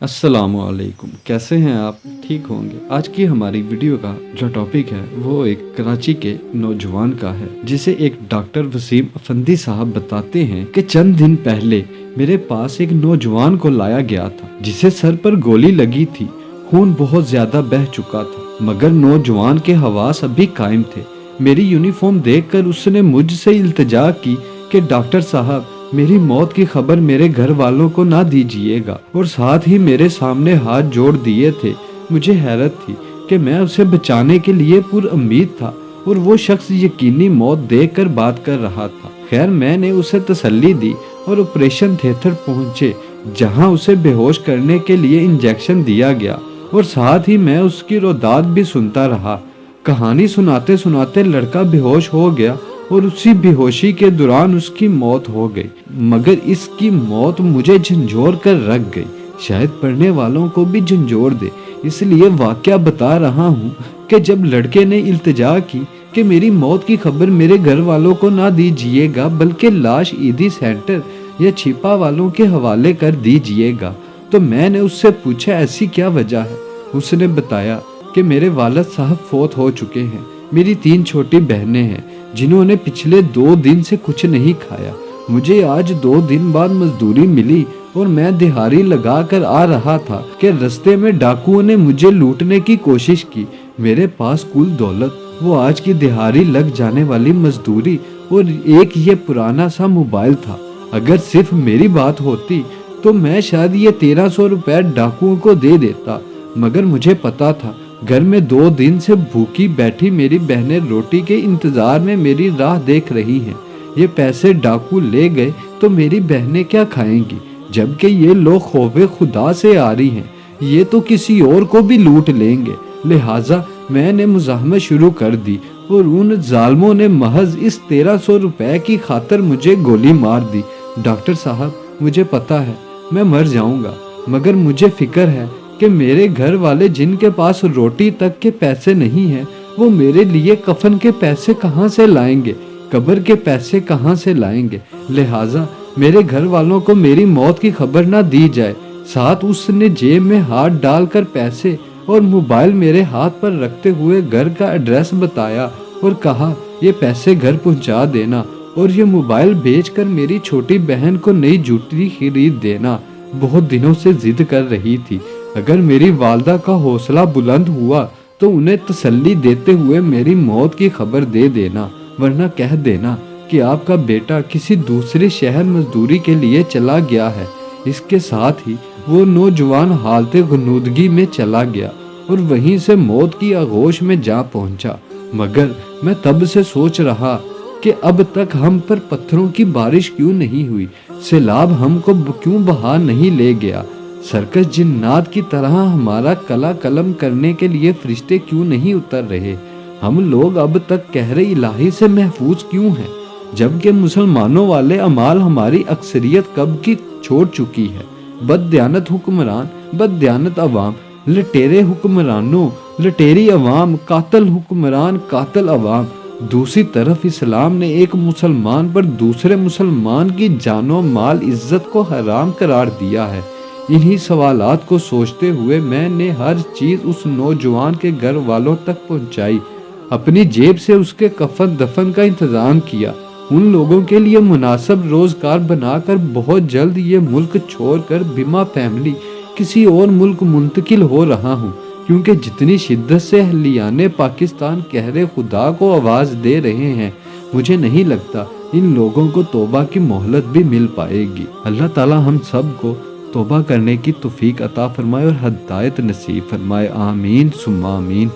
अस्सलाम वालेकुम, कैसे हैं आप? ठीक होंगे। आज की हमारी वीडियो का जो टॉपिक है वो एक कराची के नौजवान का है, जिसे एक डॉक्टर वसीम अफंदी साहब बताते हैं कि चंद दिन पहले मेरे पास एक नौजवान को लाया गया था जिसे सर पर गोली लगी थी। खून बहुत ज्यादा बह चुका था, मगर नौजवान के हवास अभी कायम थे। मेरी यूनिफॉर्म देखकर उसने मुझसे इल्तिजा की कि डॉक्टर साहब, मेरी मौत की खबर मेरे घर वालों को ना दीजिएगा, और साथ ही मेरे सामने हाथ जोड़ दिए थे। मुझे हैरत थी कि मैं उसे बचाने के लिए पुरउम्मीद था और वो शख्स यकीनी मौत देखकर बात कर रहा था। खैर, मैंने उसे तसल्ली दी और ऑपरेशन थिएटर पहुंचे, जहां उसे बेहोश करने के लिए इंजेक्शन दिया गया, और साथ ही मैं उसकी रोदात भी सुनता रहा। कहानी सुनाते सुनाते लड़का बेहोश हो गया और उसी बेहोशी के दौरान उसकी मौत हो गई। मगर इसकी मौत मुझे झंझोर कर रख गई, शायद पढ़ने वालों को भी झंझोर दे। इसलिए वाकया बता रहा हूँ कि जब लड़के ने इल्तिजा की कि मेरी मौत की खबर मेरे घर वालों को ना दीजिएगा, बल्कि लाश ईदी सेंटर या छिपा वालों के हवाले कर दीजिएगा, तो मैंने उससे पूछा ऐसी क्या वजह है। उसने बताया कि मेरे वालिद साहब फौत हो चुके हैं। मेरी 3 छोटी बहनें हैं जिन्होंने पिछले 2 दिन से कुछ नहीं खाया। मुझे आज 2 दिन बाद मजदूरी मिली और मैं दिहाड़ी लगा कर आ रहा था कि रास्ते में डाकुओं ने मुझे लूटने की कोशिश की। मेरे पास कुल दौलत, वो आज की दिहाड़ी लग जाने वाली मजदूरी और एक ये पुराना सा मोबाइल था। अगर सिर्फ मेरी बात होती तो मैं शायद ये 1300 रुपए डाकुओं को दे देता, मगर मुझे पता था घर में 2 दिन से भूखी बैठी मेरी बहनें रोटी के इंतजार में मेरी राह देख रही हैं। ये पैसे डाकू ले गए तो मेरी बहनें क्या खाएंगी, जबकि ये लोग खौफे खुदा से आ रही हैं, ये तो किसी और को भी लूट लेंगे। लिहाजा मैंने मुज़ाहमत शुरू कर दी और उन जालमों ने महज इस 1300 रुपए की खातर मुझे गोली मार दी। डॉक्टर साहब, मुझे पता है मैं मर जाऊंगा, मगर मुझे फिक्र है कि मेरे घर वाले जिनके पास रोटी तक के पैसे नहीं हैं, वो मेरे लिए कफन के पैसे कहाँ से लाएंगे, कब्र के पैसे कहाँ से लाएंगे। लिहाजा मेरे घर वालों को मेरी मौत की खबर ना दी जाए। साथ उसने जेब में हाथ डालकर पैसे और मोबाइल मेरे हाथ पर रखते हुए घर का एड्रेस बताया और कहा, ये पैसे घर पहुंचा देना और ये मोबाइल बेचकर मेरी छोटी बहन को नई जूती खरीद देना। बहुत दिनों से जिद कर रही थी। अगर मेरी वालदा का हौसला बुलंद हुआ तो उन्हें तसल्ली देते हुए मेरी मौत की खबर दे देना, वरना कह देना कि आपका बेटा किसी दूसरे शहर मजदूरी के लिए चला गया है। इसके साथ ही वो नौजवान हालते गनूदगी में चला गया और वहीं से मौत की आगोश में जा पहुंचा। मगर मैं तब से सोच रहा कि अब तक हम पर पत्थरों की बारिश क्यों नहीं हुई, सैलाब हमको क्यों बहा नहीं ले गया, सर्कस जिन्नात की तरह हमारा कला कलम करने के लिए फरिश्ते क्यों नहीं उतर रहे, हम लोग अब तक कहर इलाही से महफूज क्यों हैं, जबकि मुसलमानों वाले अमाल हमारी अक्सरियत कब की छोड़ चुकी है। बददियानत हुक्मरान, बददियानत अवाम, लटेरे हुक्मरानों, लटेरी अवाम, कातल हुक्मरान, कातल अवाम। दूसरी तरफ इस्लाम ने एक मुसलमान पर दूसरे मुसलमान की जानो माल इज्जत को हराम करार दिया है। इन्हीं सवालात को सोचते हुए मैंने हर चीज उस नौजवान के घर वालों तक पहुंचाई, अपनी जेब से उसके कफन दफन का इंतजाम किया, उन लोगों के लिए मुनासिब रोजगार बनाकर बहुत जल्द ये मुल्क छोड़कर बिमा फैमिली किसी और मुल्क मुंतकिल हो रहा हूँ, क्योंकि जितनी शिद्दत से अहलियाने पाकिस्तान कहरे खुदा को आवाज़ दे रहे हैं, मुझे नहीं लगता इन लोगों को तौबा की मोहलत भी मिल पाएगी। अल्लाह ताला हम सब को तौबा करने की तौफीक अता फरमाए और हदायत नसीब फरमाए। आमीन सुम्मा आमीन।